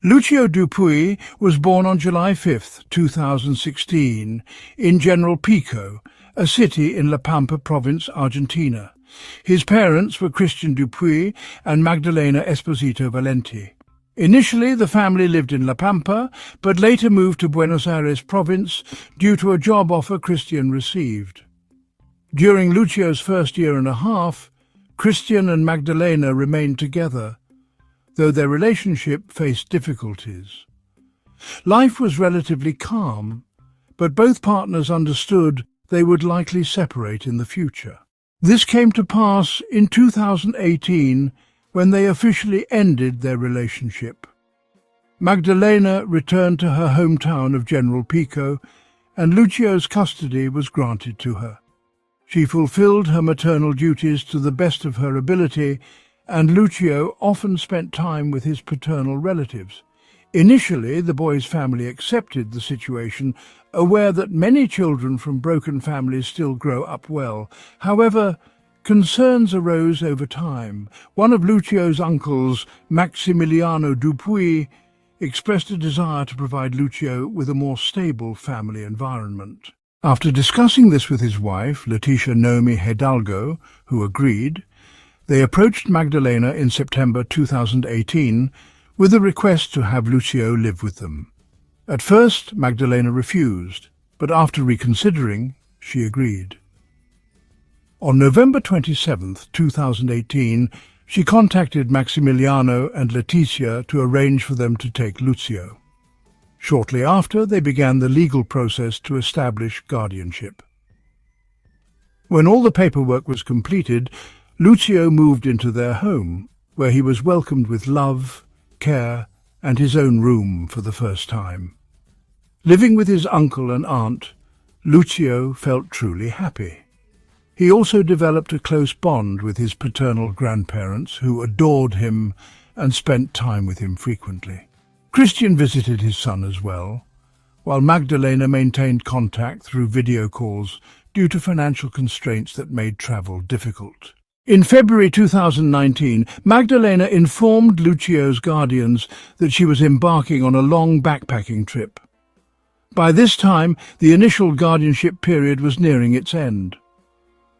Lucio Dupuy was born on July 5, 2016, in General Pico, a city in La Pampa province, Argentina. His parents were Christian Dupuy and Magdalena Esposito Valenti. Initially, the family lived in La Pampa, but later moved to Buenos Aires province due to a job offer Christian received. During Lucio's first year and a half, Christian and Magdalena remained together, though their relationship faced difficulties. Life was relatively calm, but both partners understood they would likely separate in the future. This came to pass in 2018 when they officially ended their relationship. Magdalena returned to her hometown of General Pico, and Lucio's custody was granted to her. She fulfilled her maternal duties to the best of her ability, and Lucio often spent time with his paternal relatives. Initially, the boy's family accepted the situation, aware that many children from broken families still grow up well. However, concerns arose over time. One of Lucio's uncles, Maximiliano Dupuy, expressed a desire to provide Lucio with a more stable family environment. After discussing this with his wife, Leticia Noemi Hidalgo, who agreed, they approached Magdalena in September 2018 with a request to have Lucio live with them. At first, Magdalena refused, but after reconsidering, she agreed. On November 27, 2018, she contacted Maximiliano and Leticia to arrange for them to take Lucio. Shortly after, they began the legal process to establish guardianship. When all the paperwork was completed, Lucio moved into their home, where he was welcomed with love, care, and his own room for the first time. Living with his uncle and aunt, Lucio felt truly happy. He also developed a close bond with his paternal grandparents, who adored him and spent time with him frequently. Christian visited his son as well, while Magdalena maintained contact through video calls due to financial constraints that made travel difficult. In February 2019, Magdalena informed Lucio's guardians that she was embarking on a long backpacking trip. By this time, the initial guardianship period was nearing its end.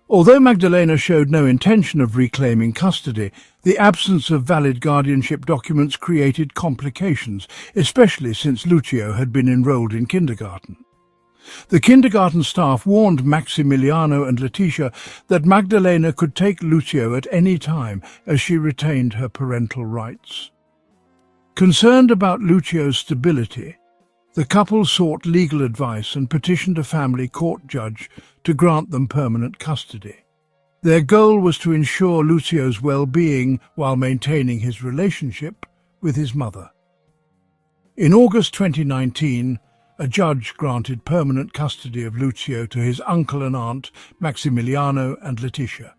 Although Magdalena showed no intention of reclaiming custody, the absence of valid guardianship documents created complications, especially since Lucio had been enrolled in kindergarten. The kindergarten staff warned Maximiliano and Leticia that Magdalena could take Lucio at any time, as she retained her parental rights. Concerned about Lucio's stability, the couple sought legal advice and petitioned a family court judge to grant them permanent custody. Their goal was to ensure Lucio's well-being while maintaining his relationship with his mother. In August 2019, a judge granted permanent custody of Lucio to his uncle and aunt, Maximiliano and Leticia.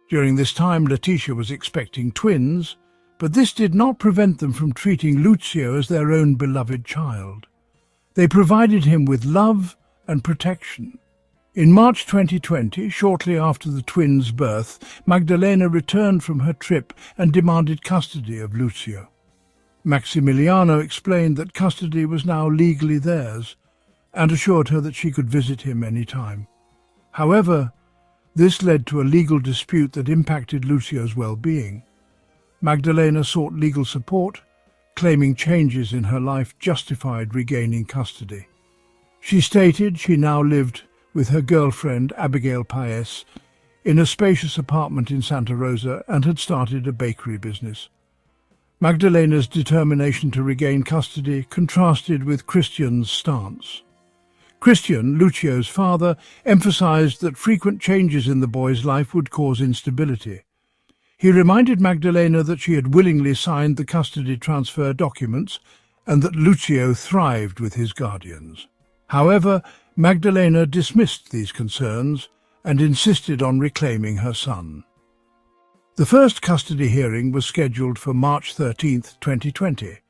During this time, Leticia was expecting twins, but this did not prevent them from treating Lucio as their own beloved child. They provided him with love and protection. In March 2020, shortly after the twins' birth, Magdalena returned from her trip and demanded custody of Lucio. Maximiliano explained that custody was now legally theirs and assured her that she could visit him any time. However, this led to a legal dispute that impacted Lucio's well-being. Magdalena sought legal support, claiming changes in her life justified regaining custody. She stated she now lived with her girlfriend Abigail Paez in a spacious apartment in Santa Rosa and had started a bakery business. Magdalena's determination to regain custody contrasted with Christian's stance. Christian, Lucio's father, emphasized that frequent changes in the boy's life would cause instability. He reminded Magdalena that she had willingly signed the custody transfer documents and that Lucio thrived with his guardians. However, Magdalena dismissed these concerns and insisted on reclaiming her son. The first custody hearing was scheduled for March 13, 2020,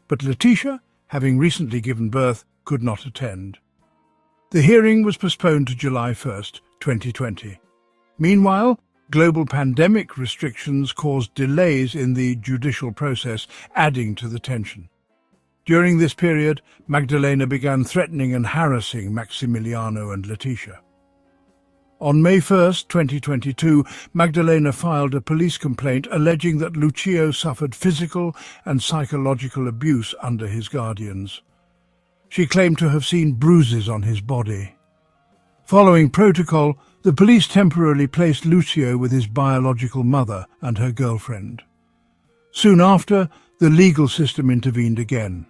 but Leticia, having recently given birth, could not attend. The hearing was postponed to July 1, 2020. Meanwhile, global pandemic restrictions caused delays in the judicial process, adding to the tension. During this period, Magdalena began threatening and harassing Maximiliano and Letitia. On May 1, 2022, Magdalena filed a police complaint alleging that Lucio suffered physical and psychological abuse under his guardians. She claimed to have seen bruises on his body. Following protocol, the police temporarily placed Lucio with his biological mother and her girlfriend. Soon after, the legal system intervened again.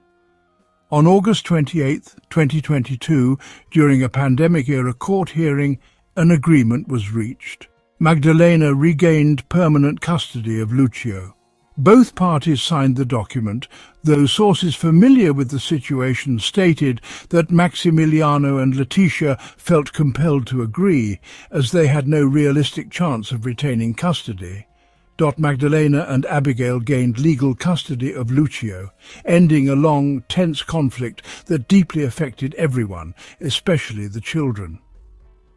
On August 28, 2022, during a pandemic-era court hearing, an agreement was reached. Magdalena regained permanent custody of Lucio. Both parties signed the document, though sources familiar with the situation stated that Maximiliano and Letitia felt compelled to agree, as they had no realistic chance of retaining custody. Magdalena and Abigail gained legal custody of Lucio, ending a long, tense conflict that deeply affected everyone, especially the children.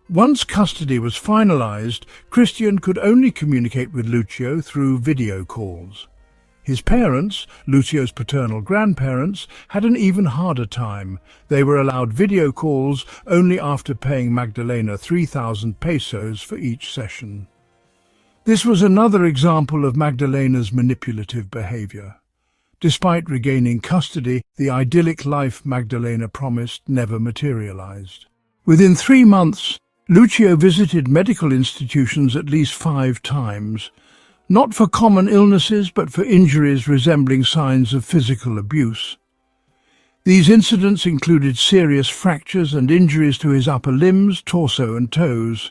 Once custody was finalized, Christian could only communicate with Lucio through video calls. His parents, Lucio's paternal grandparents, had an even harder time. They were allowed video calls only after paying Magdalena 3,000 pesos for each session. This was another example of Magdalena's manipulative behavior. Despite regaining custody, the idyllic life Magdalena promised never materialized. Within 3 months, Lucio visited medical institutions at least 5 times, not for common illnesses but for injuries resembling signs of physical abuse. These incidents included serious fractures and injuries to his upper limbs, torso and toes.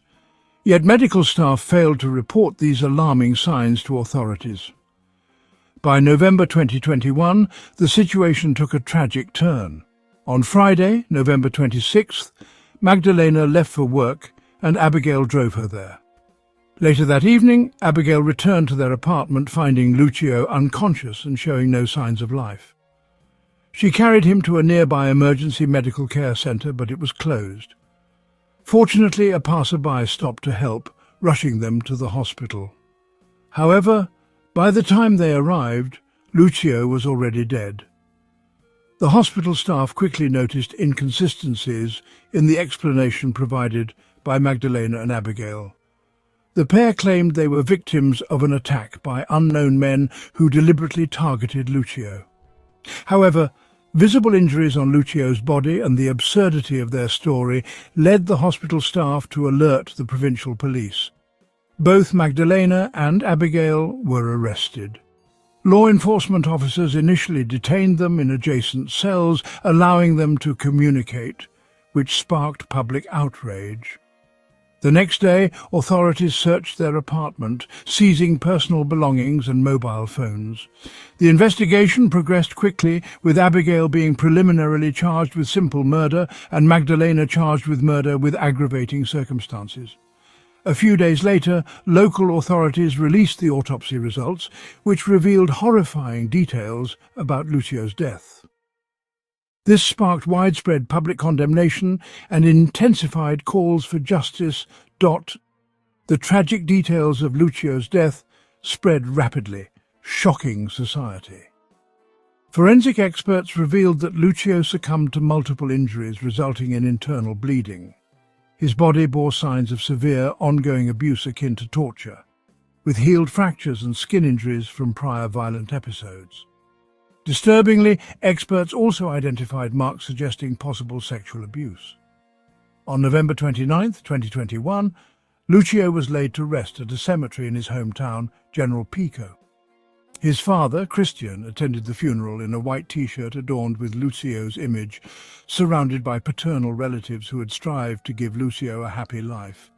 Yet medical staff failed to report these alarming signs to authorities. By November 2021, the situation took a tragic turn. On Friday, November 26th, Magdalena left for work and Abigail drove her there. Later that evening, Abigail returned to their apartment, finding Lucio unconscious and showing no signs of life. She carried him to a nearby emergency medical care center, but it was closed. Fortunately, a passerby stopped to help, rushing them to the hospital. However, by the time they arrived, Lucio was already dead. The hospital staff quickly noticed inconsistencies in the explanation provided by Magdalena and Abigail. The pair claimed they were victims of an attack by unknown men who deliberately targeted Lucio. However, visible injuries on Lucio's body and the absurdity of their story led the hospital staff to alert the provincial police. Both Magdalena and Abigail were arrested. Law enforcement officers initially detained them in adjacent cells, allowing them to communicate, which sparked public outrage. The next day, authorities searched their apartment, seizing personal belongings and mobile phones. The investigation progressed quickly, with Abigail being preliminarily charged with simple murder and Magdalena charged with murder with aggravating circumstances. A few days later, local authorities released the autopsy results, which revealed horrifying details about Lucio's death. This sparked widespread public condemnation and intensified calls for justice. The tragic details of Lucio's death spread rapidly, shocking society. Forensic experts revealed that Lucio succumbed to multiple injuries resulting in internal bleeding. His body bore signs of severe, ongoing abuse akin to torture, with healed fractures and skin injuries from prior violent episodes. Disturbingly, experts also identified marks suggesting possible sexual abuse. On November 29, 2021, Lucio was laid to rest at a cemetery in his hometown, General Pico. His father, Christian, attended the funeral in a white t-shirt adorned with Lucio's image, surrounded by paternal relatives who had strived to give Lucio a happy life.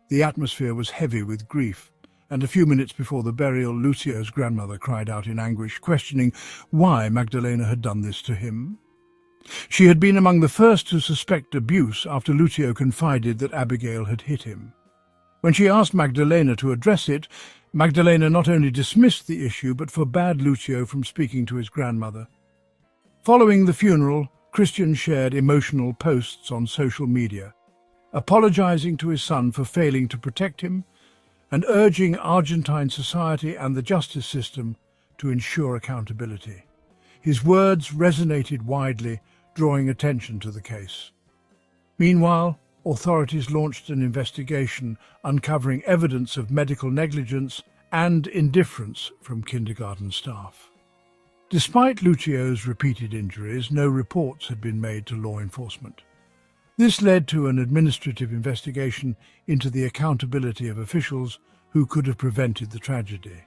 The atmosphere was heavy with grief, and a few minutes before the burial, Lucio's grandmother cried out in anguish, questioning why Magdalena had done this to him. She had been among the first to suspect abuse after Lucio confided that Abigail had hit him. When she asked Magdalena to address it, Magdalena not only dismissed the issue but forbade Lucio from speaking to his grandmother. Following the funeral, Christian shared emotional posts on social media, apologizing to his son for failing to protect him and urging Argentine society and the justice system to ensure accountability. His words resonated widely, drawing attention to the case. Meanwhile, authorities launched an investigation uncovering evidence of medical negligence and indifference from kindergarten staff. Despite Lucio's repeated injuries, no reports had been made to law enforcement. This led to an administrative investigation into the accountability of officials who could have prevented the tragedy.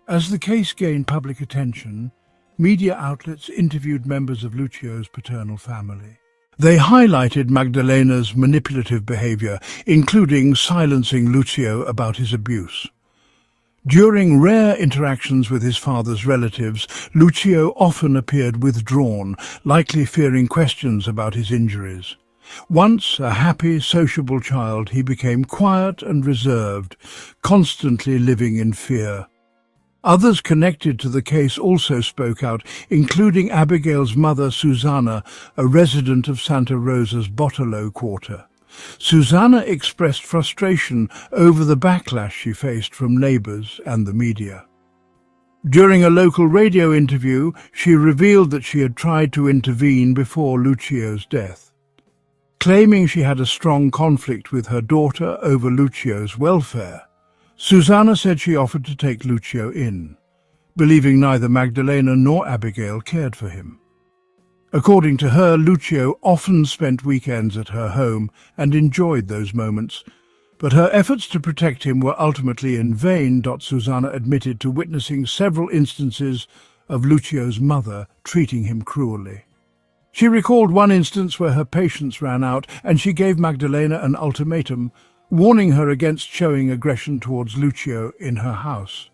As the case gained public attention, media outlets interviewed members of Lucio's paternal family. They highlighted Magdalena's manipulative behavior, including silencing Lucio about his abuse. During rare interactions with his father's relatives, Lucio often appeared withdrawn, likely fearing questions about his injuries. Once a happy, sociable child, he became quiet and reserved, constantly living in fear. Others connected to the case also spoke out, including Abigail's mother, Susanna, a resident of Santa Rosa's Bottolo quarter. Susanna expressed frustration over the backlash she faced from neighbours and the media. During a local radio interview, she revealed that she had tried to intervene before Lucio's death. Claiming she had a strong conflict with her daughter over Lucio's welfare, Susanna said she offered to take Lucio in, believing neither Magdalena nor Abigail cared for him. According to her, Lucio often spent weekends at her home and enjoyed those moments, but her efforts to protect him were ultimately in vain. Susanna admitted to witnessing several instances of Lucio's mother treating him cruelly. She recalled one instance where her patience ran out and she gave Magdalena an ultimatum, warning her against showing aggression towards Lucio in her house.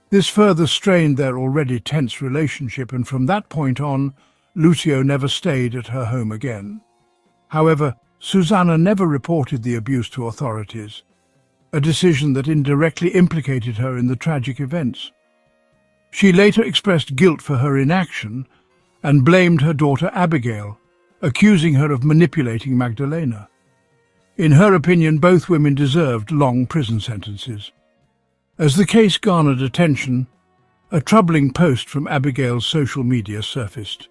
This further strained their already tense relationship, and from that point on, Lucio never stayed at her home again. However, Susanna never reported the abuse to authorities, a decision that indirectly implicated her in the tragic events. She later expressed guilt for her inaction and blamed her daughter Abigail, accusing her of manipulating Magdalena. In her opinion, both women deserved long prison sentences. As the case garnered attention, a troubling post from Abigail's social media surfaced.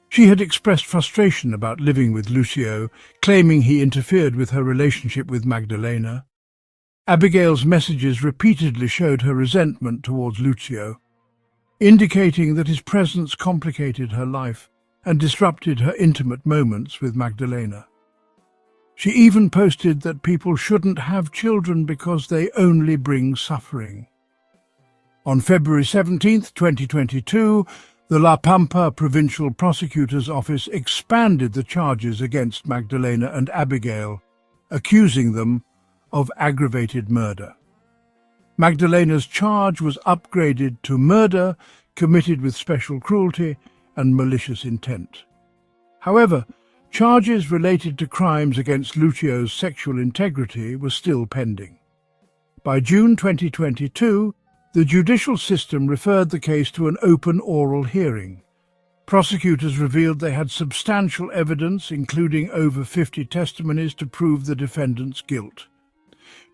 She had expressed frustration about living with Lucio, claiming he interfered with her relationship with Magdalena. Abigail's messages repeatedly showed her resentment towards Lucio, indicating that his presence complicated her life and disrupted her intimate moments with Magdalena. She even posted that people shouldn't have children because they only bring suffering. On February 17, 2022, the La Pampa Provincial Prosecutor's Office expanded the charges against Magdalena and Abigail, accusing them of aggravated murder. Magdalena's charge was upgraded to murder committed with special cruelty and malicious intent. However, charges related to crimes against Lucio's sexual integrity were still pending. By June 2022, the judicial system referred the case to an open oral hearing. Prosecutors revealed they had substantial evidence, including over 50 testimonies, to prove the defendant's guilt.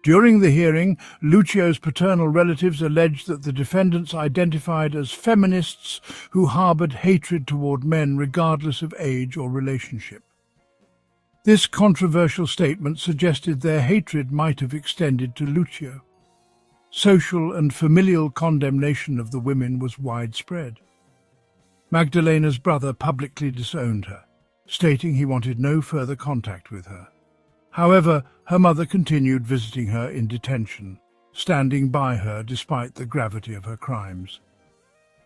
During the hearing, Lucio's paternal relatives alleged that the defendants identified as feminists who harbored hatred toward men regardless of age or relationship. This controversial statement suggested their hatred might have extended to Lucio. Social and familial condemnation of the women was widespread. Magdalena's brother publicly disowned her, stating he wanted no further contact with her. However, her mother continued visiting her in detention, standing by her despite the gravity of her crimes.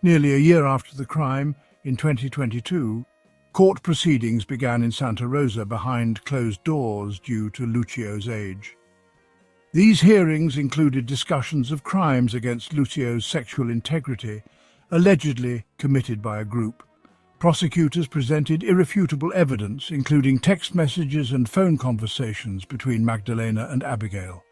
Nearly a year after the crime, in 2022, court proceedings began in Santa Rosa behind closed doors due to Lucio's age. These hearings included discussions of crimes against Lucio's sexual integrity, allegedly committed by a group. Prosecutors presented irrefutable evidence, including text messages and phone conversations between Magdalena and Abigail.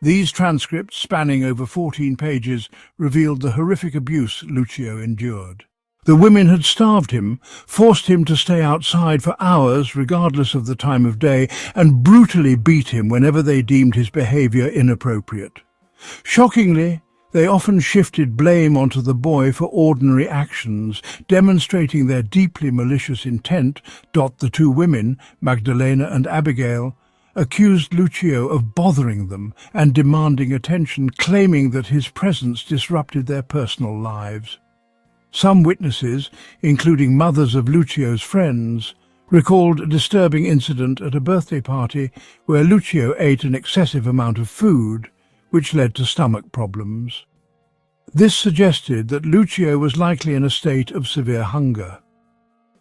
These transcripts, spanning over 14 pages, revealed the horrific abuse Lucio endured. The women had starved him, forced him to stay outside for hours regardless of the time of day, and brutally beat him whenever they deemed his behavior inappropriate. Shockingly, They often shifted blame onto the boy for ordinary actions, demonstrating their deeply malicious intent. The two women, Magdalena and Abigail, accused Lucio of bothering them and demanding attention, claiming that his presence disrupted their personal lives. Some witnesses, including mothers of Lucio's friends, recalled a disturbing incident at a birthday party where Lucio ate an excessive amount of food, which led to stomach problems. This suggested that Lucio was likely in a state of severe hunger.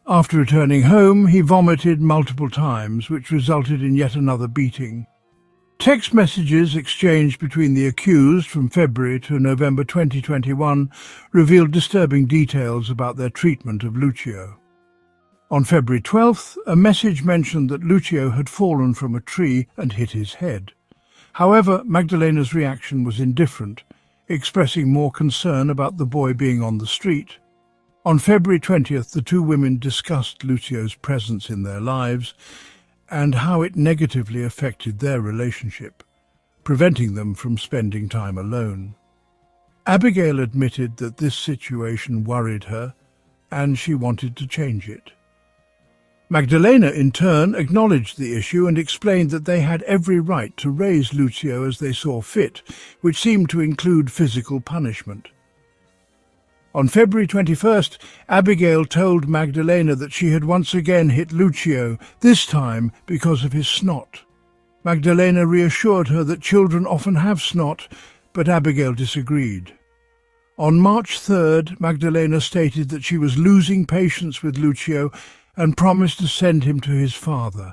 After returning home, he vomited multiple times, which resulted in yet another beating. Text messages exchanged between the accused from February to November 2021 revealed disturbing details about their treatment of Lucio. On February 12th, a message mentioned that Lucio had fallen from a tree and hit his head. However, Magdalena's reaction was indifferent, expressing more concern about the boy being on the street. On February 20th, the two women discussed Lucio's presence in their lives and how it negatively affected their relationship, preventing them from spending time alone. Abigail admitted that this situation worried her and she wanted to change it. Magdalena, in turn, acknowledged the issue and explained that they had every right to raise Lucio as they saw fit, which seemed to include physical punishment. On February 21st, Abigail told Magdalena that she had once again hit Lucio, this time because of his snot. Magdalena reassured her that children often have snot, but Abigail disagreed. On March 3rd, Magdalena stated that she was losing patience with Lucio and promised to send him to his father,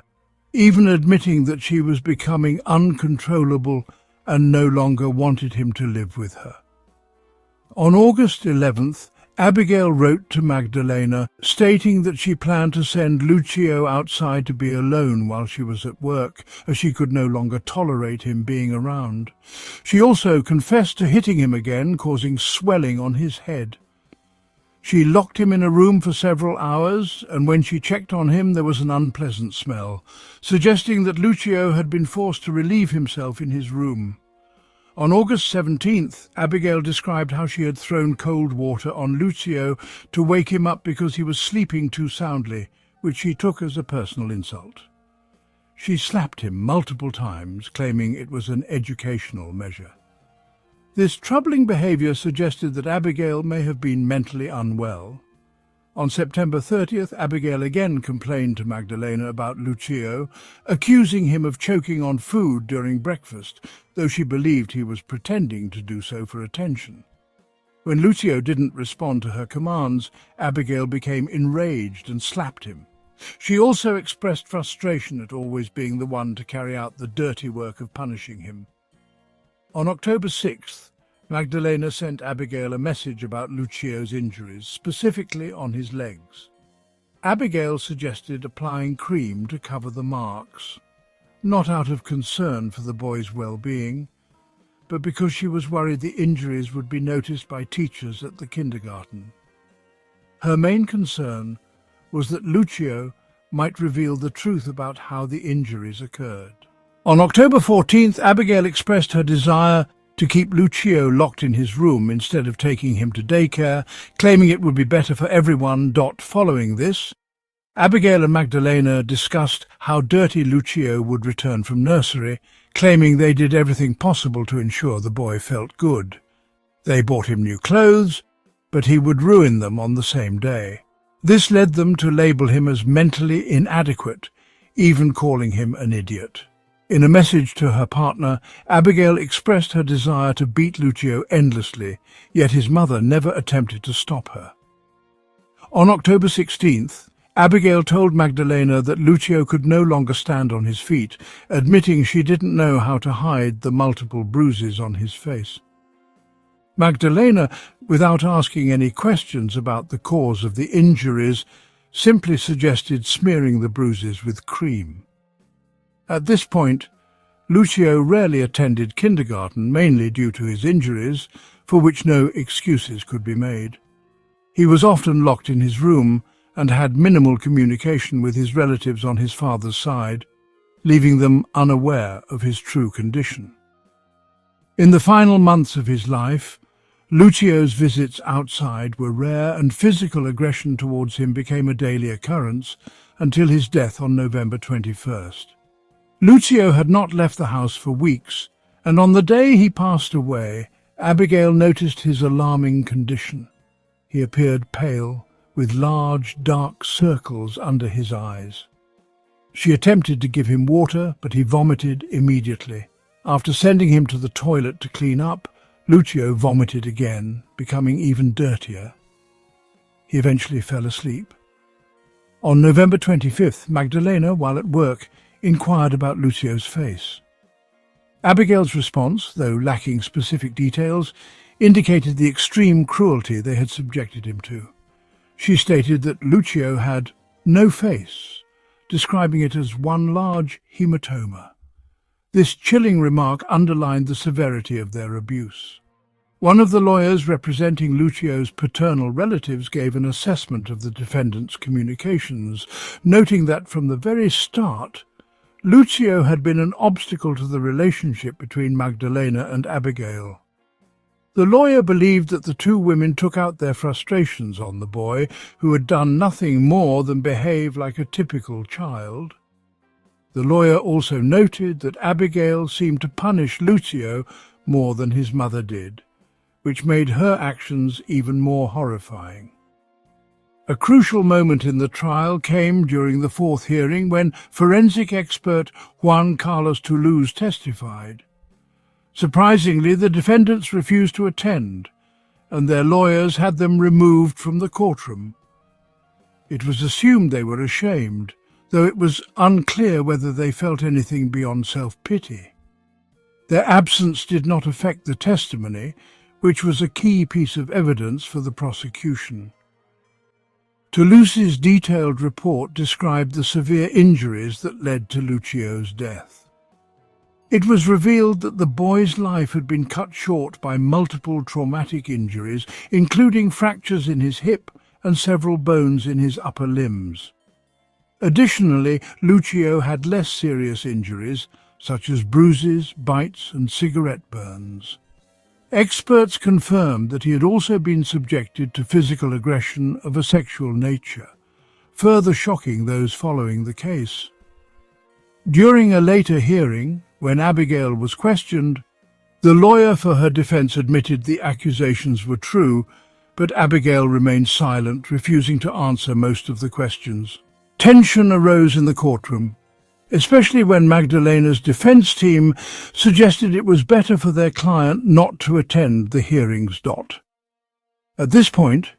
even admitting that she was becoming uncontrollable and no longer wanted him to live with her. On August 11th, Abigail wrote to Magdalena, stating that she planned to send Lucio outside to be alone while she was at work, as she could no longer tolerate him being around. She also confessed to hitting him again, causing swelling on his head. She locked him in a room for several hours, and when she checked on him there was an unpleasant smell, suggesting that Lucio had been forced to relieve himself in his room. On August 17th, Abigail described how she had thrown cold water on Lucio to wake him up because he was sleeping too soundly, which she took as a personal insult. She slapped him multiple times, claiming it was an educational measure. This troubling behaviour suggested that Abigail may have been mentally unwell. On September 30th, Abigail again complained to Magdalena about Lucio, accusing him of choking on food during breakfast, though she believed he was pretending to do so for attention. When Lucio didn't respond to her commands, Abigail became enraged and slapped him. She also expressed frustration at always being the one to carry out the dirty work of punishing him. On October 6th, Magdalena sent Abigail a message about Lucio's injuries, specifically on his legs. Abigail suggested applying cream to cover the marks, not out of concern for the boy's well-being, but because she was worried the injuries would be noticed by teachers at the kindergarten. Her main concern was that Lucio might reveal the truth about how the injuries occurred. On October 14th, Abigail expressed her desire to keep Lucio locked in his room instead of taking him to daycare, claiming it would be better for everyone. Following this, Abigail and Magdalena discussed how dirty Lucio would return from nursery, claiming they did everything possible to ensure the boy felt good. They bought him new clothes, but he would ruin them on the same day. This led them to label him as mentally inadequate, even calling him an idiot. In a message to her partner, Abigail expressed her desire to beat Lucio endlessly, yet his mother never attempted to stop her. On October 16th, Abigail told Magdalena that Lucio could no longer stand on his feet, admitting she didn't know how to hide the multiple bruises on his face. Magdalena, without asking any questions about the cause of the injuries, simply suggested smearing the bruises with cream. At this point, Lucio rarely attended kindergarten, mainly due to his injuries, for which no excuses could be made. He was often locked in his room and had minimal communication with his relatives on his father's side, leaving them unaware of his true condition. In the final months of his life, Lucio's visits outside were rare, and physical aggression towards him became a daily occurrence until his death on November 21st. Lucio had not left the house for weeks, and on the day he passed away, Abigail noticed his alarming condition. He appeared pale, with large, dark circles under his eyes. She attempted to give him water, but he vomited immediately. After sending him to the toilet to clean up, Lucio vomited again, becoming even dirtier. He eventually fell asleep. On November 25th, Magdalena, while at work, inquired about Lucio's face. Abigail's response, though lacking specific details, indicated the extreme cruelty they had subjected him to. She stated that Lucio had no face, describing it as one large hematoma. This chilling remark underlined the severity of their abuse. One of the lawyers representing Lucio's paternal relatives gave an assessment of the defendant's communications, noting that from the very start, Lucio had been an obstacle to the relationship between Magdalena and Abigail. The lawyer believed that the two women took out their frustrations on the boy, who had done nothing more than behave like a typical child. The lawyer also noted that Abigail seemed to punish Lucio more than his mother did, which made her actions even more horrifying. A crucial moment in the trial came during the fourth hearing when forensic expert Juan Carlos Toulouse testified. Surprisingly, the defendants refused to attend, and their lawyers had them removed from the courtroom. It was assumed they were ashamed, though it was unclear whether they felt anything beyond self-pity. Their absence did not affect the testimony, which was a key piece of evidence for the prosecution. Toulouse's detailed report described the severe injuries that led to Lucio's death. It was revealed that the boy's life had been cut short by multiple traumatic injuries, including fractures in his hip and several bones in his upper limbs. Additionally, Lucio had less serious injuries, such as bruises, bites, and cigarette burns. Experts confirmed that he had also been subjected to physical aggression of a sexual nature, further shocking those following the case. During a later hearing, when Abigail was questioned, the lawyer for her defense admitted the accusations were true, but Abigail remained silent, refusing to answer most of the questions. Tension arose in the courtroom, especially when Magdalena's defense team suggested it was better for their client not to attend the hearings. At this point,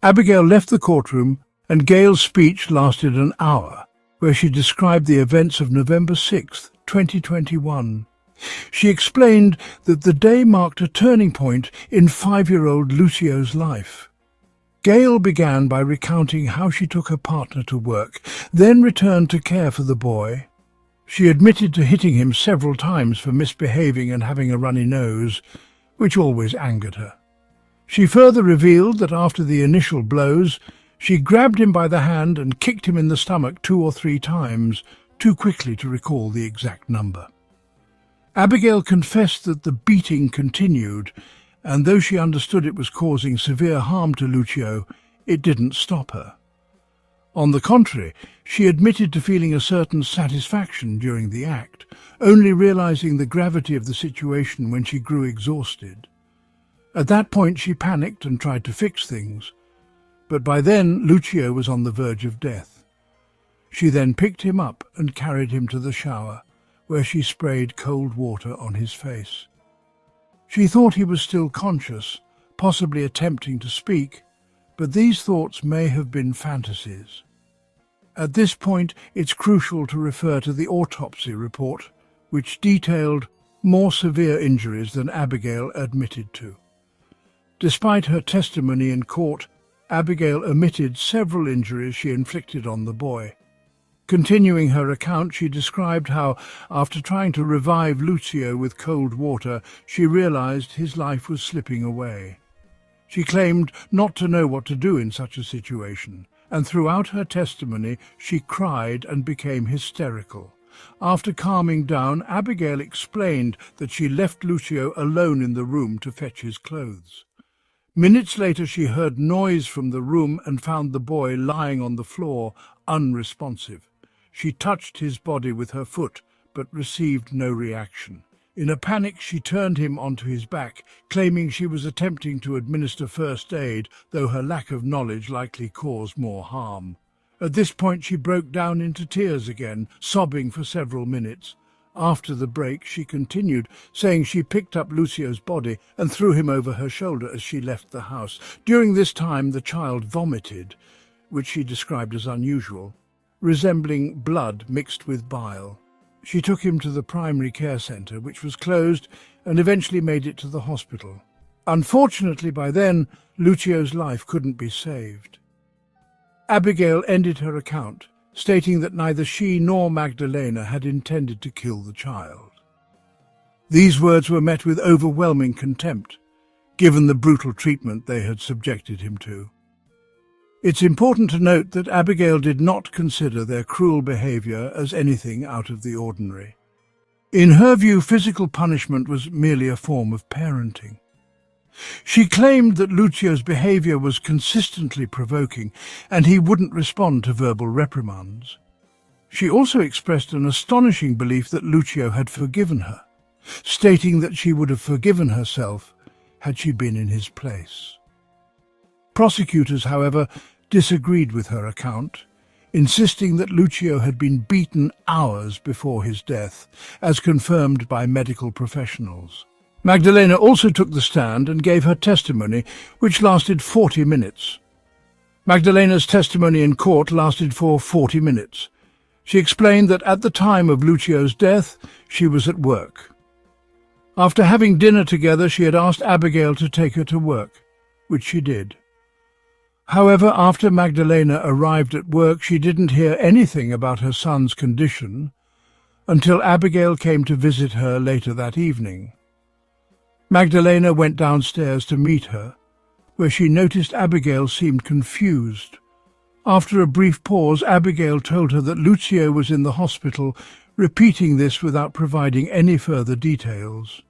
Abigail left the courtroom, and Gail's speech lasted an hour, where she described the events of November 6, 2021. She explained that the day marked a turning point in 5-year-old Lucio's life. Gail began by recounting how she took her partner to work, then returned to care for the boy. She admitted to hitting him several times for misbehaving and having a runny nose, which always angered her. She further revealed that after the initial blows, she grabbed him by the hand and kicked him in the stomach 2 or 3 times, too quickly to recall the exact number. Abigail confessed that the beating continued, and though she understood it was causing severe harm to Lucio, it didn't stop her. On the contrary, she admitted to feeling a certain satisfaction during the act, only realizing the gravity of the situation when she grew exhausted. At that point she panicked and tried to fix things, but by then Lucio was on the verge of death. She then picked him up and carried him to the shower, where she sprayed cold water on his face. She thought he was still conscious, possibly attempting to speak, but these thoughts may have been fantasies. At this point, it's crucial to refer to the autopsy report, which detailed more severe injuries than Abigail admitted to. Despite her testimony in court, Abigail omitted several injuries she inflicted on the boy. Continuing her account, she described how, after trying to revive Lucio with cold water, she realized his life was slipping away. She claimed not to know what to do in such a situation, and throughout her testimony she cried and became hysterical. After calming down, Abigail explained that she left Lucio alone in the room to fetch his clothes. Minutes later she heard noise from the room and found the boy lying on the floor, unresponsive. She touched his body with her foot, but received no reaction. In a panic, she turned him onto his back, claiming she was attempting to administer first aid, though her lack of knowledge likely caused more harm. At this point, she broke down into tears again, sobbing for several minutes. After the break, she continued, saying she picked up Lucio's body and threw him over her shoulder as she left the house. During this time, the child vomited, which she described as unusual, resembling blood mixed with bile. She took him to the primary care centre, which was closed, and eventually made it to the hospital. Unfortunately, by then, Lucio's life couldn't be saved. Abigail ended her account, stating that neither she nor Magdalena had intended to kill the child. These words were met with overwhelming contempt, given the brutal treatment they had subjected him to. It's important to note that Abigail did not consider their cruel behaviour as anything out of the ordinary. In her view, physical punishment was merely a form of parenting. She claimed that Lucio's behaviour was consistently provoking, and he wouldn't respond to verbal reprimands. She also expressed an astonishing belief that Lucio had forgiven her, stating that she would have forgiven herself had she been in his place. Prosecutors, however, disagreed with her account, insisting that Lucio had been beaten hours before his death, as confirmed by medical professionals. Magdalena also took the stand and gave her testimony, which lasted 40 minutes. Magdalena's testimony in court lasted for 40 minutes. She explained that at the time of Lucio's death, she was at work. After having dinner together, she had asked Abigail to take her to work, which she did. However, after Magdalena arrived at work, she didn't hear anything about her son's condition until Abigail came to visit her later that evening. Magdalena went downstairs to meet her, where she noticed Abigail seemed confused. After a brief pause, Abigail told her that Lucio was in the hospital, repeating this without providing any further details.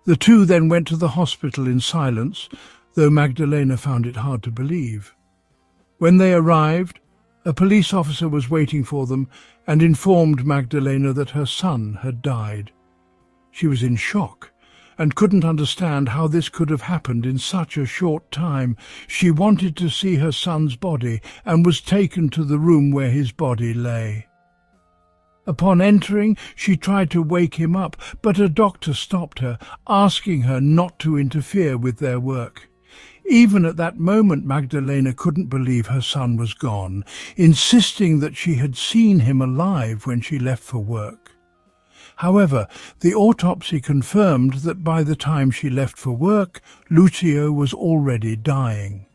The two then went to the hospital in silence, though Magdalena found it hard to believe. When they arrived, a police officer was waiting for them and informed Magdalena that her son had died. She was in shock and couldn't understand how this could have happened in such a short time. She wanted to see her son's body and was taken to the room where his body lay. Upon entering, she tried to wake him up, but a doctor stopped her, asking her not to interfere with their work. Even at that moment, Magdalena couldn't believe her son was gone, insisting that she had seen him alive when she left for work. However, the autopsy confirmed that by the time she left for work, Lucio was already dying.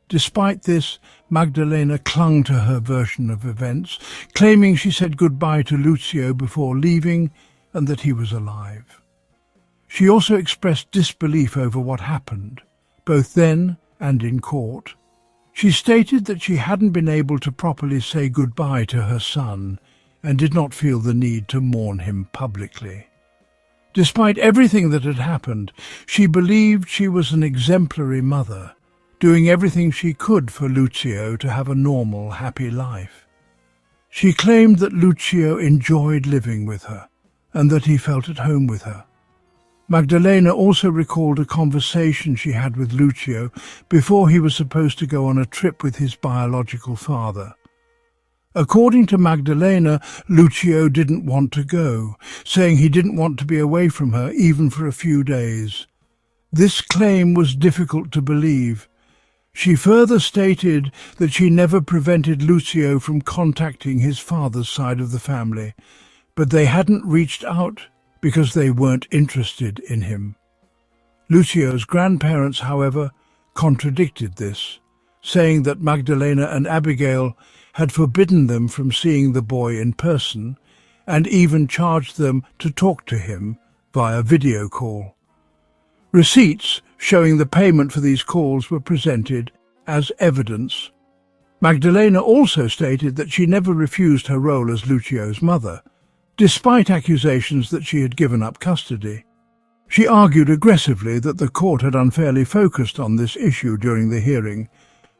Despite this, Magdalena clung to her version of events, claiming she said goodbye to Lucio before leaving and that he was alive. She also expressed disbelief over what happened, both then and in court. She stated that she hadn't been able to properly say goodbye to her son and did not feel the need to mourn him publicly. Despite everything that had happened, she believed she was an exemplary mother, doing everything she could for Lucio to have a normal, happy life. She claimed that Lucio enjoyed living with her and that he felt at home with her. Magdalena also recalled a conversation she had with Lucio before he was supposed to go on a trip with his biological father. According to Magdalena, Lucio didn't want to go, saying he didn't want to be away from her even for a few days. This claim was difficult to believe. She further stated that she never prevented Lucio from contacting his father's side of the family, but they hadn't reached out because they weren't interested in him. Lucio's grandparents, however, contradicted this, saying that Magdalena and Abigail had forbidden them from seeing the boy in person and even charged them to talk to him via video call. Receipts showing the payment for these calls were presented as evidence. Magdalena also stated that she never refused her role as Lucio's mother, despite accusations that she had given up custody. She argued aggressively that the court had unfairly focused on this issue during the hearing.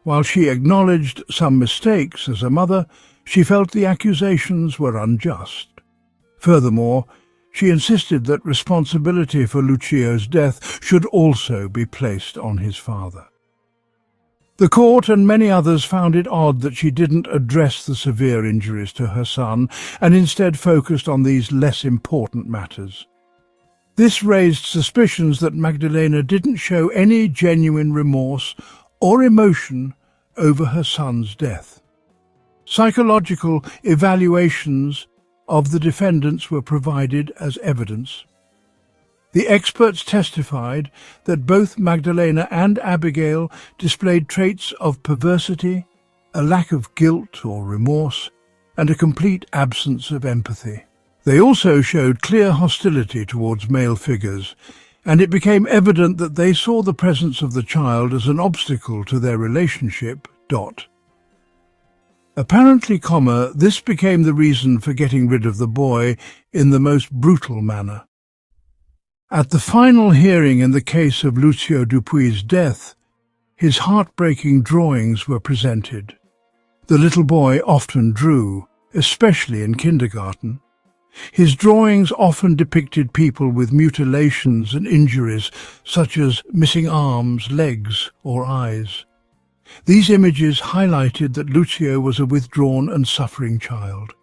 While she acknowledged some mistakes as a mother, she felt the accusations were unjust. Furthermore, she insisted that responsibility for Lucio's death should also be placed on his father. The court and many others found it odd that she didn't address the severe injuries to her son and instead focused on these less important matters. This raised suspicions that Magdalena didn't show any genuine remorse or emotion over her son's death. Psychological evaluations of the defendants were provided as evidence. The experts testified that both Magdalena and Abigail displayed traits of perversity, a lack of guilt or remorse, and a complete absence of empathy. They also showed clear hostility towards male figures, and it became evident that they saw the presence of the child as an obstacle to their relationship. Apparently, this became the reason for getting rid of the boy in the most brutal manner. At the final hearing in the case of Lucio Dupuy's death, his heartbreaking drawings were presented. The little boy often drew, especially in kindergarten. His drawings often depicted people with mutilations and injuries, such as missing arms, legs, or eyes. These images highlighted that Lucio was a withdrawn and suffering child.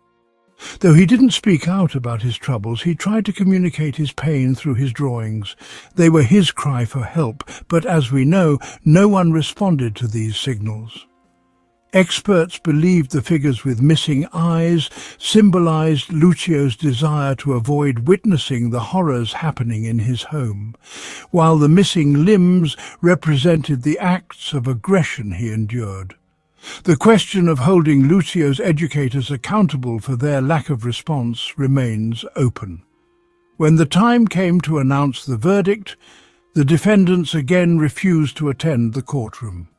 Though he didn't speak out about his troubles, he tried to communicate his pain through his drawings. They were his cry for help, but as we know, no one responded to these signals. Experts believed the figures with missing eyes symbolized Lucio's desire to avoid witnessing the horrors happening in his home, while the missing limbs represented the acts of aggression he endured. The question of holding Lucio's educators accountable for their lack of response remains open. When the time came to announce the verdict, the defendants again refused to attend the courtroom.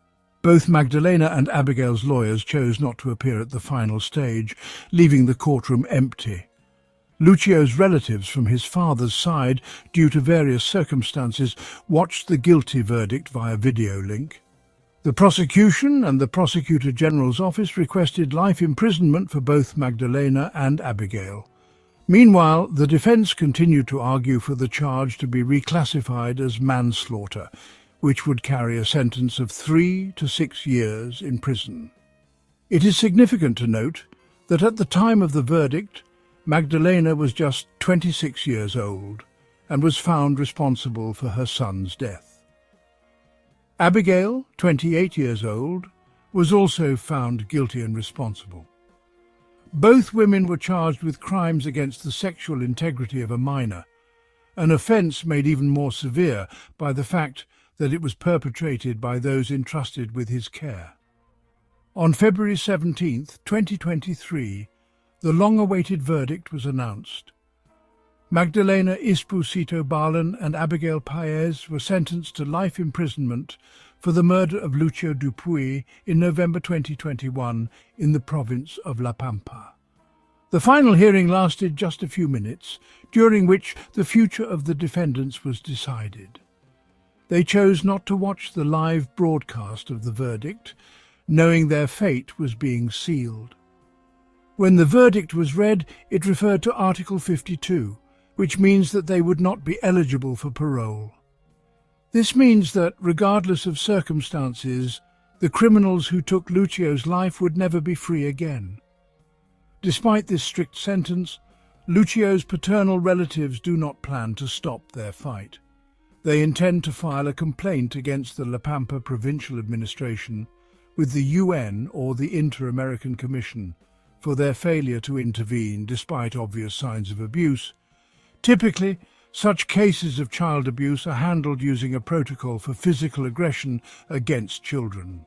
Both Magdalena and Abigail's lawyers chose not to appear at the final stage, leaving the courtroom empty. Lucio's relatives from his father's side, due to various circumstances, watched the guilty verdict via video link. The prosecution and the Prosecutor General's office requested life imprisonment for both Magdalena and Abigail. Meanwhile, the defense continued to argue for the charge to be reclassified as manslaughter, which would carry a sentence of 3 to 6 years in prison. It is significant to note that at the time of the verdict, Magdalena was just 26 years old and was found responsible for her son's death. Abigail, 28 years old, was also found guilty and responsible. Both women were charged with crimes against the sexual integrity of a minor, an offence made even more severe by the fact that it was perpetrated by those entrusted with his care. On February 17, 2023, the long-awaited verdict was announced. Magdalena Esposito Balan and Abigail Paez were sentenced to life imprisonment for the murder of Lucio Dupuy in November 2021 in the province of La Pampa. The final hearing lasted just a few minutes, during which the future of the defendants was decided. They chose not to watch the live broadcast of the verdict, knowing their fate was being sealed. When the verdict was read, it referred to Article 52, which means that they would not be eligible for parole. This means that, regardless of circumstances, the criminals who took Lucio's life would never be free again. Despite this strict sentence, Lucio's paternal relatives do not plan to stop their fight. They intend to file a complaint against the La Pampa Provincial Administration with the UN or the Inter-American Commission for their failure to intervene despite obvious signs of abuse. Typically, such cases of child abuse are handled using a protocol for physical aggression against children.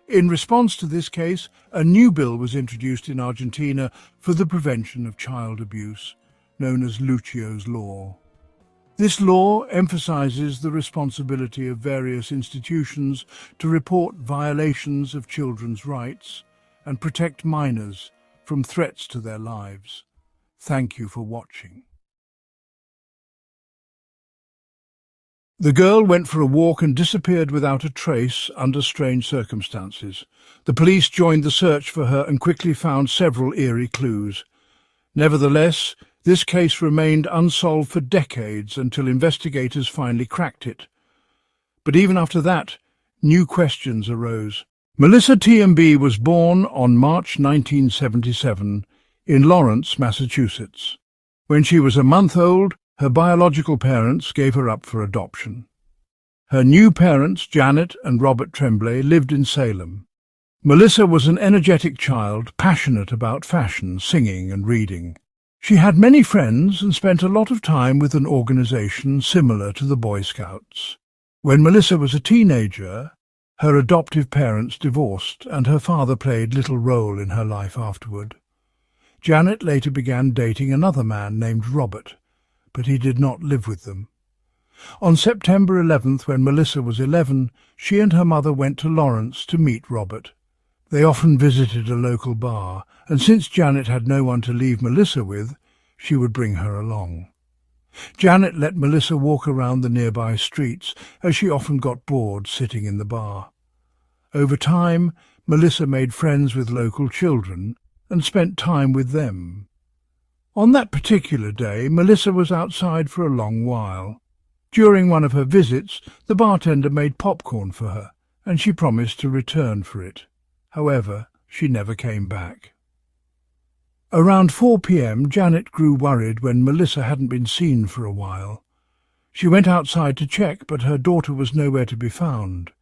In response to this case, a new bill was introduced in Argentina for the prevention of child abuse, known as Lucio's Law. This law emphasizes the responsibility of various institutions to report violations of children's rights and protect minors from threats to their lives. Thank you for watching. The girl went for a walk and disappeared without a trace under strange circumstances. The police joined the search for her and quickly found several eerie clues. Nevertheless, this case remained unsolved for decades until investigators finally cracked it. But even after that, new questions arose. Melissa TMB was born on March 1977 in Lawrence, Massachusetts. When she was a month old, her biological parents gave her up for adoption. Her new parents, Janet and Robert Tremblay, lived in Salem. Melissa was an energetic child, passionate about fashion, singing and reading. She had many friends and spent a lot of time with an organization similar to the Boy Scouts. When Melissa was a teenager, her adoptive parents divorced and her father played little role in her life afterward. Janet later began dating another man named Robert, but he did not live with them. On September 11th, when Melissa was 11, she and her mother went to Lawrence to meet Robert. They often visited a local bar, and since Janet had no one to leave Melissa with, she would bring her along. Janet let Melissa walk around the nearby streets, as she often got bored sitting in the bar. Over time, Melissa made friends with local children and spent time with them. On that particular day, Melissa was outside for a long while. During one of her visits, the bartender made popcorn for her, and she promised to return for it. However, she never came back. Around 4 p.m, Janet grew worried when Melissa hadn't been seen for a while. She went outside to check, but her daughter was nowhere to be found.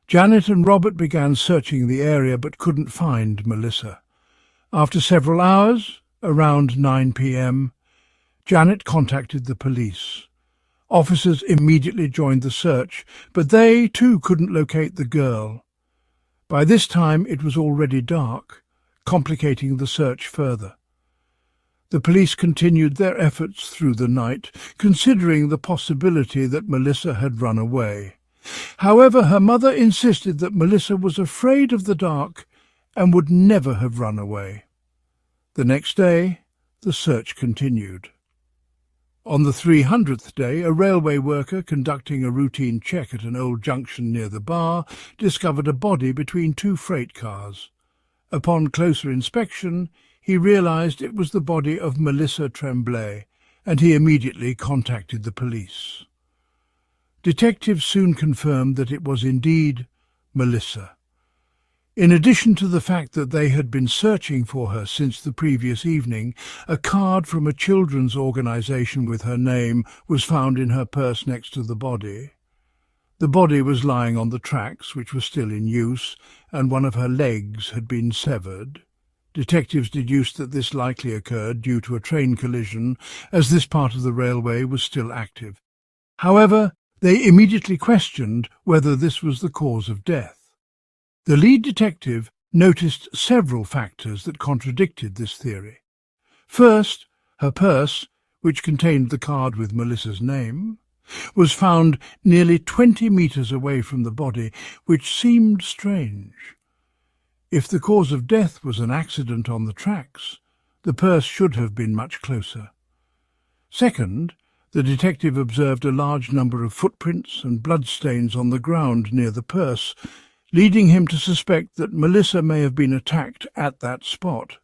Janet and Robert began searching the area but couldn't find Melissa. After several hours, around 9 p.m, Janet contacted the police. Officers immediately joined the search, but they, too, couldn't locate the girl. By this time it was already dark, complicating the search further. The police continued their efforts through the night, considering the possibility that Melissa had run away. However, her mother insisted that Melissa was afraid of the dark and would never have run away. The next day, the search continued. On the 300th day, a railway worker conducting a routine check at an old junction near the bar discovered a body between two freight cars. Upon closer inspection, he realized it was the body of Melissa Tremblay, and he immediately contacted the police. Detectives soon confirmed that it was indeed Melissa. In addition to the fact that they had been searching for her since the previous evening, a card from a children's organization with her name was found in her purse next to the body. The body was lying on the tracks, which were still in use, and one of her legs had been severed. Detectives deduced that this likely occurred due to a train collision, as this part of the railway was still active. However, they immediately questioned whether this was the cause of death. The lead detective noticed several factors that contradicted this theory. First, her purse, which contained the card with Melissa's name, was found nearly 20 meters away from the body, which seemed strange. If the cause of death was an accident on the tracks, the purse should have been much closer. Second, the detective observed a large number of footprints and bloodstains on the ground near the purse, leading him to suspect that Melissa may have been attacked at that spot.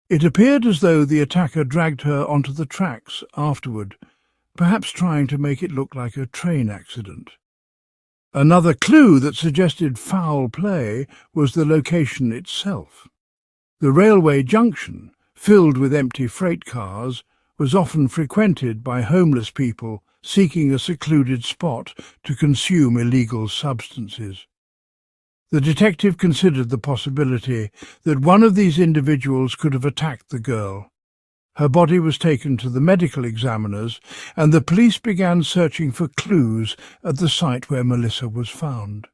It appeared as though the attacker dragged her onto the tracks afterward, perhaps trying to make it look like a train accident. Another clue that suggested foul play was the location itself. The railway junction, filled with empty freight cars, was often frequented by homeless people seeking a secluded spot to consume illegal substances. The detective considered the possibility that one of these individuals could have attacked the girl. Her body was taken to the medical examiners, and the police began searching for clues at the site where Melissa was found.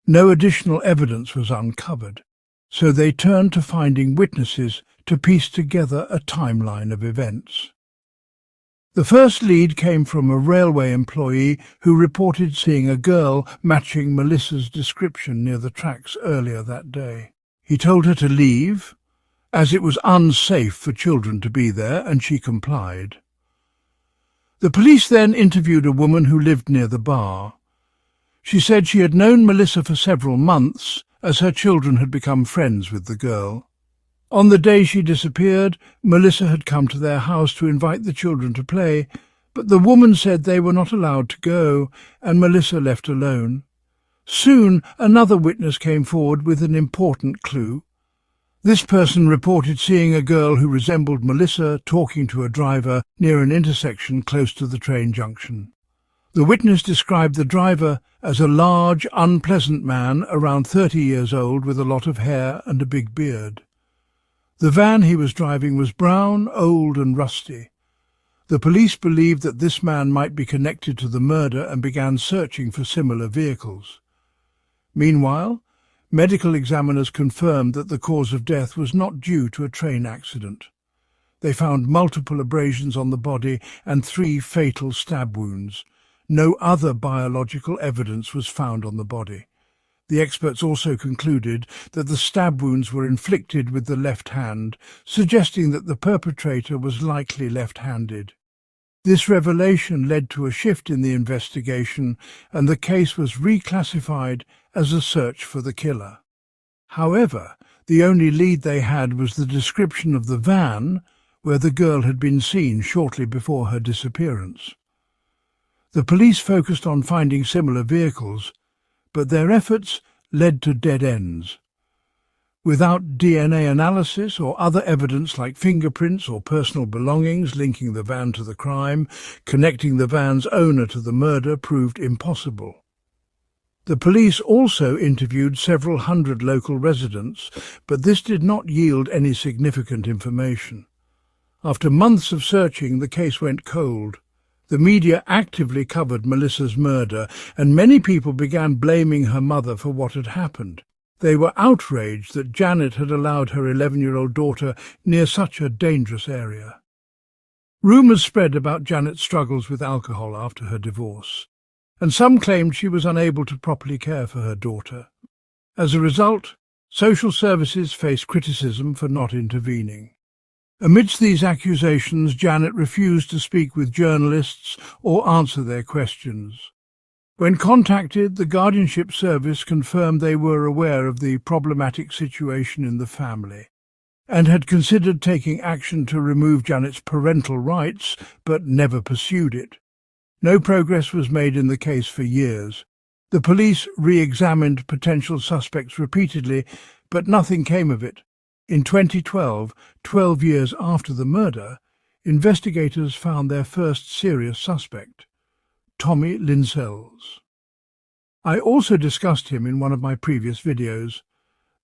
No additional evidence was uncovered, so they turned to finding witnesses to piece together a timeline of events. The first lead came from a railway employee who reported seeing a girl matching Melissa's description near the tracks earlier that day. He told her to leave, as it was unsafe for children to be there, and she complied. The The police then interviewed a woman who lived near the bar. She said she had known Melissa for several months, as her children had become friends with the girl. On the day she disappeared, Melissa had come to their house to invite the children to play, but the woman said they were not allowed to go, and Melissa left alone. Soon another witness came forward with an important clue. This person reported seeing a girl who resembled Melissa talking to a driver near an intersection close to the train junction. The witness described the driver as a large, unpleasant man around 30 years old with a lot of hair and a big beard. The van he was driving was brown, old and rusty. The police believed that this man might be connected to the murder and began searching for similar vehicles. Meanwhile, medical examiners confirmed that the cause of death was not due to a train accident. They found multiple abrasions on the body and 3 fatal stab wounds. No other biological evidence was found on the body. The experts also concluded that the stab wounds were inflicted with the left hand, suggesting that the perpetrator was likely left-handed. This revelation led to a shift in the investigation, and the case was reclassified as a search for the killer. However, the only lead they had was the description of the van where the girl had been seen shortly before her disappearance. The police focused on finding similar vehicles, but their efforts led to dead ends. Without DNA analysis or other evidence like fingerprints or personal belongings linking the van to the crime, connecting the van's owner to the murder proved impossible. The police also interviewed several hundred local residents, but this did not yield any significant information. After months of searching, the case went cold. The media actively covered Melissa's murder, and many people began blaming her mother for what had happened. They were outraged that Janet had allowed her 11-year-old daughter near such a dangerous area. Rumours spread about Janet's struggles with alcohol after her divorce, and some claimed she was unable to properly care for her daughter. As a result, social services faced criticism for not intervening. Amidst these accusations, Janet refused to speak with journalists or answer their questions. When contacted, the Guardianship Service confirmed they were aware of the problematic situation in the family and had considered taking action to remove Janet's parental rights, but never pursued it. No progress was made in the case for years. The police re-examined potential suspects repeatedly, but nothing came of it. In 2012, 12 years after the murder, investigators found their first serious suspect, Tommy Linsells. I also discussed him in one of my previous videos,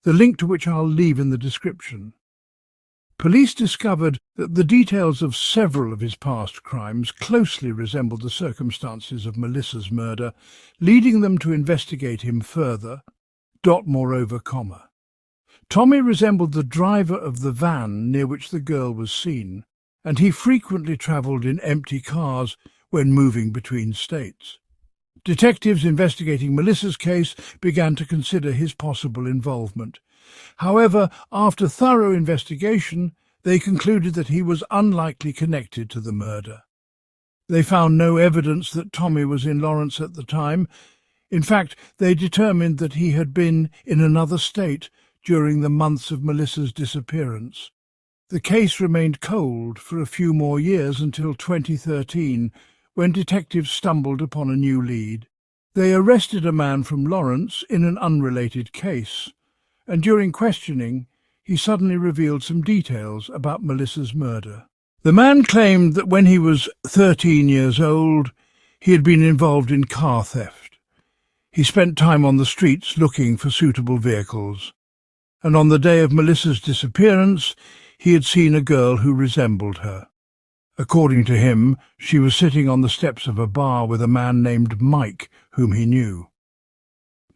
the link to which I'll leave in the description. Police discovered that the details of several of his past crimes closely resembled the circumstances of Melissa's murder, leading them to investigate him further. Moreover, Tommy resembled the driver of the van near which the girl was seen, and he frequently travelled in empty cars when moving between states. Detectives investigating Melissa's case began to consider his possible involvement. However, after thorough investigation, they concluded that he was unlikely connected to the murder. They found no evidence that Tommy was in Lawrence at the time. In fact, they determined that he had been in another state during the months of Melissa's disappearance. The case remained cold for a few more years until 2013, when detectives stumbled upon a new lead. They arrested a man from Lawrence in an unrelated case, and during questioning, he suddenly revealed some details about Melissa's murder. The man claimed that when he was 13 years old, he had been involved in car theft. He spent time on the streets looking for suitable vehicles, and on the day of Melissa's disappearance, he had seen a girl who resembled her. According to him, she was sitting on the steps of a bar with a man named Mike, whom he knew.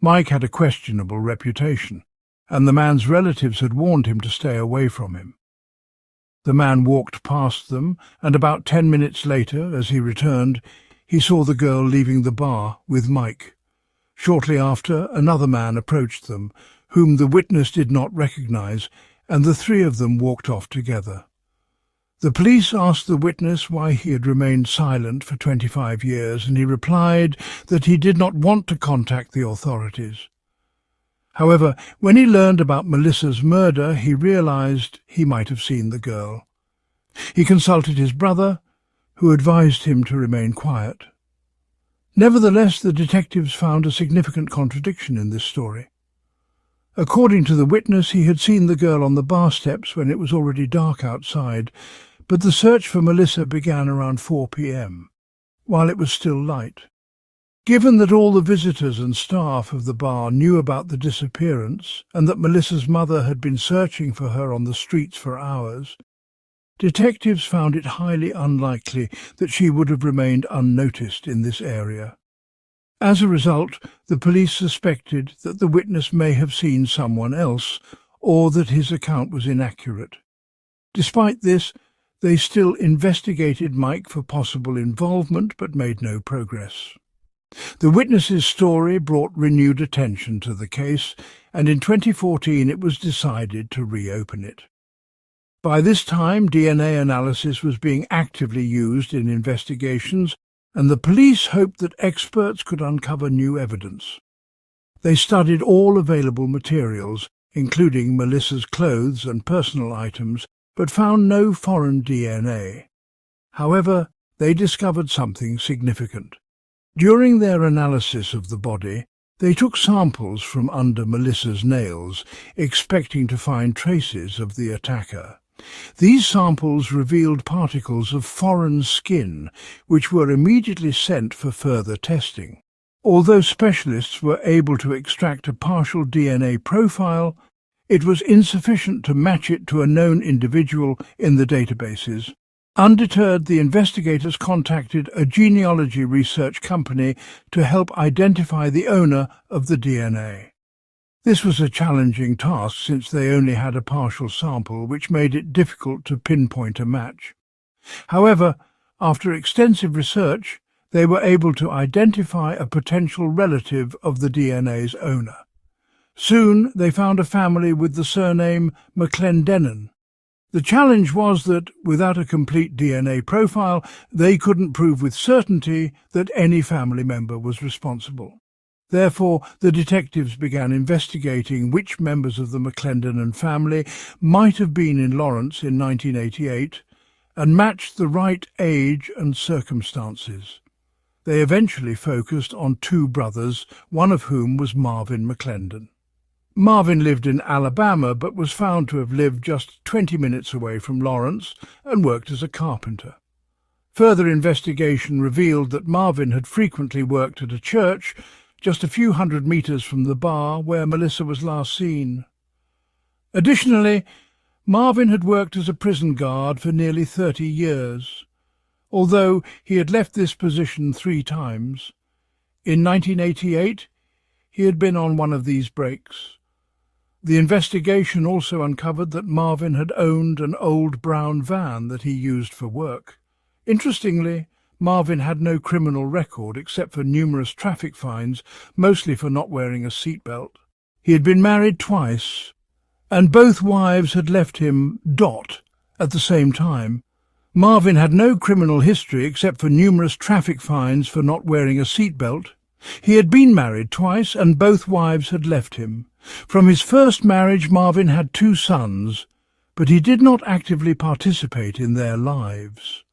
Mike had a questionable reputation, and the man's relatives had warned him to stay away from him. The man walked past them, and about 10 minutes later, as he returned, he saw the girl leaving the bar with Mike. Shortly after, another man approached them, whom the witness did not recognize, and the 3 of them walked off together. The police asked the witness why he had remained silent for 25 years, and he replied that he did not want to contact the authorities. However, when he learned about Melissa's murder, he realized he might have seen the girl. He consulted his brother, who advised him to remain quiet. Nevertheless, the detectives found a significant contradiction in this story. According to the witness, he had seen the girl on the bar steps when it was already dark outside, but the search for Melissa began around 4 p.m., while it was still light. Given that all the visitors and staff of the bar knew about the disappearance and that Melissa's mother had been searching for her on the streets for hours, detectives found it highly unlikely that she would have remained unnoticed in this area. As a result, the police suspected that the witness may have seen someone else, or that his account was inaccurate. Despite this, they still investigated Mike for possible involvement but made no progress. The witness's story brought renewed attention to the case, and in 2014 it was decided to reopen it. By this time, DNA analysis was being actively used in investigations, and the police hoped that experts could uncover new evidence. They studied all available materials, including Melissa's clothes and personal items, but found no foreign DNA. However, they discovered something significant. During their analysis of the body, they took samples from under Melissa's nails, expecting to find traces of the attacker. These samples revealed particles of foreign skin, which were immediately sent for further testing. Although specialists were able to extract a partial DNA profile, it was insufficient to match it to a known individual in the databases. Undeterred, the investigators contacted a genealogy research company to help identify the owner of the DNA. This was a challenging task since they only had a partial sample, which made it difficult to pinpoint a match. However, after extensive research, they were able to identify a potential relative of the DNA's owner. Soon they found a family with the surname McClendenin. The challenge was that, without a complete DNA profile, they couldn't prove with certainty that any family member was responsible. Therefore, the detectives began investigating which members of the McClendenin family might have been in Lawrence in 1988 and matched the right age and circumstances. They eventually focused on two brothers, one of whom was Marvin McClendon. Marvin lived in Alabama but was found to have lived just 20 minutes away from Lawrence and worked as a carpenter. Further investigation revealed that Marvin had frequently worked at a church just a few hundred meters from the bar where Melissa was last seen. Additionally, Marvin had worked as a prison guard for nearly 30 years, although he had left this position 3 times. In 1988, he had been on one of these breaks. The investigation also uncovered that Marvin had owned an old brown van that he used for work. Interestingly, Marvin had no criminal record except for numerous traffic fines, mostly for not wearing a seatbelt. He had been married twice, and both wives had left him at the same time. Marvin had no criminal history except for numerous traffic fines for not wearing a seatbelt. He had been married twice, and both wives had left him. From his first marriage, Marvin had 2 sons, but he did not actively participate in their lives.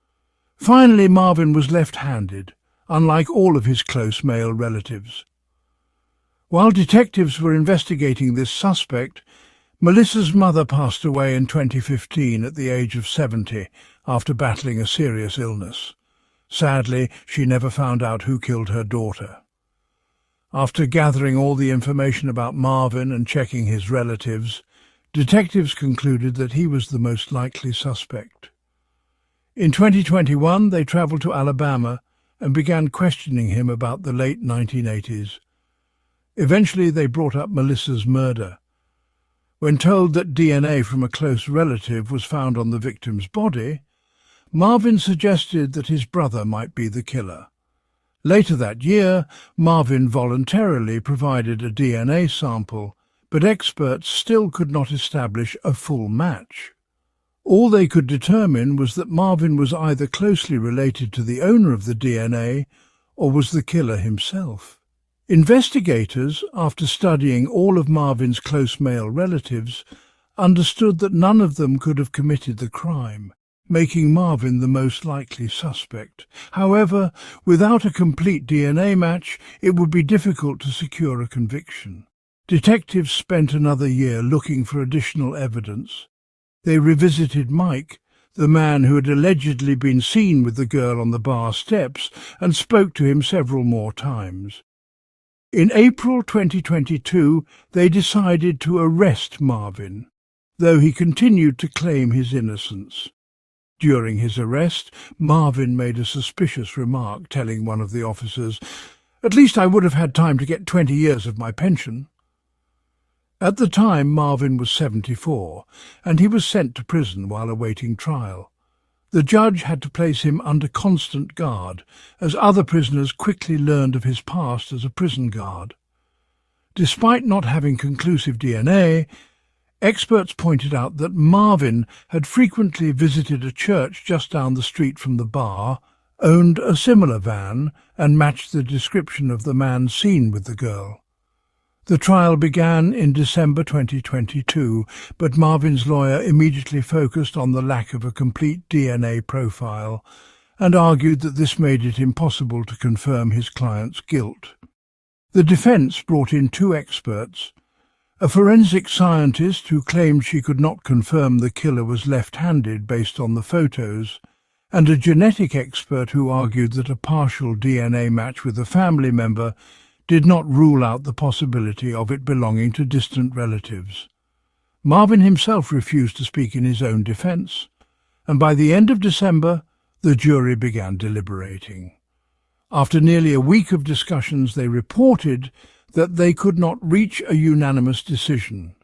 Finally, Marvin was left-handed, unlike all of his close male relatives. While detectives were investigating this suspect, Melissa's mother passed away in 2015 at the age of 70 after battling a serious illness. Sadly, she never found out who killed her daughter. After gathering all the information about Marvin and checking his relatives, detectives concluded that he was the most likely suspect. In 2021, they travelled to Alabama and began questioning him about the late 1980s. Eventually, they brought up Melissa's murder. When told that DNA from a close relative was found on the victim's body, Marvin suggested that his brother might be the killer. Later that year, Marvin voluntarily provided a DNA sample, but experts still could not establish a full match. All they could determine was that Marvin was either closely related to the owner of the DNA or was the killer himself. Investigators, after studying all of Marvin's close male relatives, understood that none of them could have committed the crime, making Marvin the most likely suspect. However, without a complete DNA match, it would be difficult to secure a conviction. Detectives spent another year looking for additional evidence. They revisited Mike, the man who had allegedly been seen with the girl on the bar steps, and spoke to him several more times. In April 2022, they decided to arrest Marvin, though he continued to claim his innocence. During his arrest, Marvin made a suspicious remark, telling one of the officers, "At least I would have had time to get 20 years of my pension." At the time, Marvin was 74, and he was sent to prison while awaiting trial. The judge had to place him under constant guard, as other prisoners quickly learned of his past as a prison guard. Despite not having conclusive DNA, experts pointed out that Marvin had frequently visited a church just down the street from the bar, owned a similar van, and matched the description of the man seen with the girl. The trial began in December 2022, but Marvin's lawyer immediately focused on the lack of a complete DNA profile and argued that this made it impossible to confirm his client's guilt. The defense brought in two experts, a forensic scientist who claimed she could not confirm the killer was left-handed based on the photos, and a genetic expert who argued that a partial DNA match with a family member did not rule out the possibility of it belonging to distant relatives. Marvin himself refused to speak in his own defense, and by the end of December, the jury began deliberating. After nearly a week of discussions, they reported that they could not reach a unanimous decision.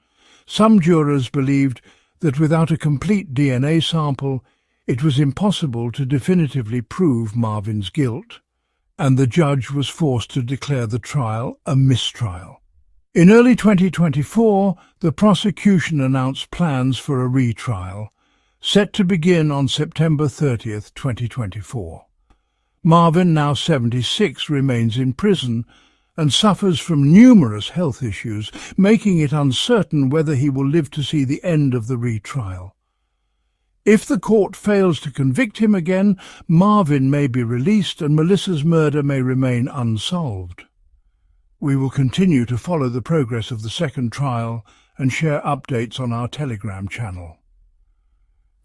Some jurors believed that without a complete DNA sample, it was impossible to definitively prove Marvin's guilt, and the judge was forced to declare the trial a mistrial. In early 2024, the prosecution announced plans for a retrial, set to begin on September 30th, 2024. Marvin, now 76, remains in prison and suffers from numerous health issues, making it uncertain whether he will live to see the end of the retrial. If the court fails to convict him again, Marvin may be released and Melissa's murder may remain unsolved. We will continue to follow the progress of the second trial and share updates on our Telegram channel.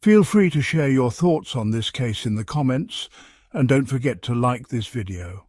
Feel free to share your thoughts on this case in the comments, and don't forget to like this video.